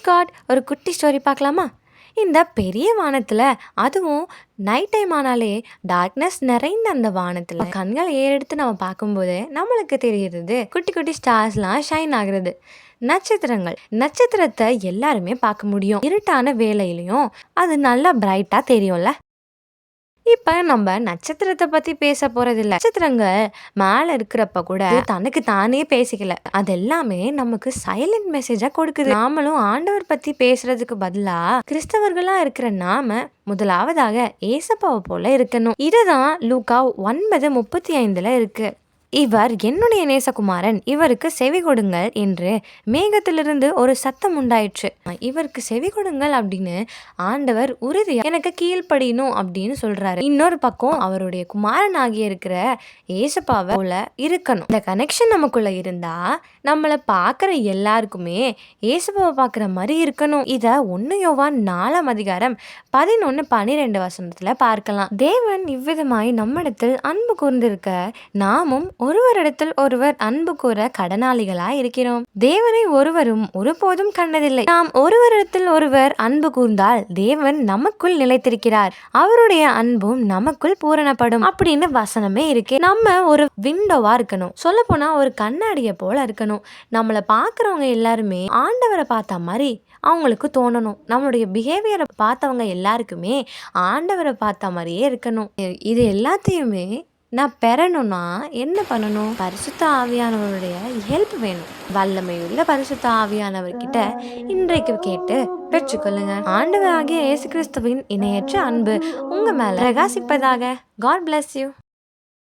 God ஒரு குட்டி story பார்க்கலாமா? இந்த பெரிய வானத்துல, அதுவும் நைட் டைம் ஆனாலே டார்க்னஸ் நிறைந்த அந்த வானத்துல கண்கள் ஏறெடுத்து நம்ம பார்க்கும்போது நம்மளுக்கு தெரியுறது குட்டி குட்டி ஸ்டார்ஸ்லாம் ஷைன் ஆகுறது. நட்சத்திரங்கள், நட்சத்திரத்தை எல்லாருமே பார்க்க முடியும். இருட்டான வேலையிலையும் அது நல்லா பிரைட்டா தெரியும்ல. இப்ப நம்ம நட்சத்திரத்தை பத்தி பேச போறதில்ல. நட்சத்திரங்கள் மேல இருக்கிறப்ப கூட தனக்கு தானே பேசிக்கல. அது எல்லாமே நமக்கு சைலண்ட் மெசேஜா கொடுக்குது. நாமளும் ஆண்டவர் பத்தி பேசுறதுக்கு பதிலா கிறிஸ்தவர்களா இருக்கிற நாம முதலாவதாக ஏசப்பாவை போல இருக்கணும். இதுதான் லூக்கா 9:35 இருக்கு. இவர் என்னுடைய நேசகுமாரன், இவருக்கு செவி கொடுங்கள் என்று மேகத்திலிருந்து ஒரு சத்தம் உண்டாயிற்று. இவருக்கு செவி கொடுங்கள் அப்படின்னு ஆண்டவர் உறுதியா எனக்கு கீழ்ப்படியணும் அப்படின்னு சொல்றாரு. இன்னொரு பக்கம் அவருடைய குமாரன் ஆகிய இருக்கிற ஏசப்பாவை போல இருக்கணும். இந்த கனெக்ஷன் நமக்குள்ள இருந்தா நம்மளை பார்க்குற எல்லாருக்குமே ஏசப்பாவை பார்க்குற மாதிரி இருக்கணும். இதை 1 யோவான் 4:11-12 பார்க்கலாம். தேவன் இவ்விதமாய் நம்மிடத்தில் அன்பு கூர்ந்திருக்க நாமும் ஒருவரிடத்தில் ஒருவர் அன்பு கூற கடனாளிகளாய் இருக்கிறோம். தேவனை ஒருவரும் ஒருபோதும் கண்டதில்லை. நாம் ஒருவரிடத்தில் ஒருவர் அன்பு கூர்ந்தால் தேவன் நமக்குள் நிலைத்திருக்கிறார், அவருடைய அன்பும் நமக்குள் பூரணப்படும் அப்படின்னு வசனமே இருக்கு. நம்ம ஒரு விண்டோவா இருக்கணும். சொல்ல போனா ஒரு கண்ணாடிய போல இருக்கணும். நம்மளை பார்க்குறவங்க எல்லாருமே ஆண்டவரை பார்த்த மாதிரி அவங்களுக்கு தோணணும். நம்மளுடைய பிஹேவியரை பார்த்தவங்க எல்லாருக்குமே ஆண்டவரை பார்த்த மாதிரியே இருக்கணும். இது எல்லாத்தையுமே நான் பெறணும்னா என்ன பண்ணணும்? பரிசுத்த ஆவியானவருடைய ஹெல்ப் வேணும். வல்லமையுள்ள பரிசுத்த ஆவியானவர்கிட்ட இன்றைக்கு கேட்டு பெற்றுக்கொள்ளுங்க. ஆண்டவராகிய இயேசு கிறிஸ்துவின் இணையற்ற அன்பு உங்க மேல பிரகாசிப்பதாக. God bless you.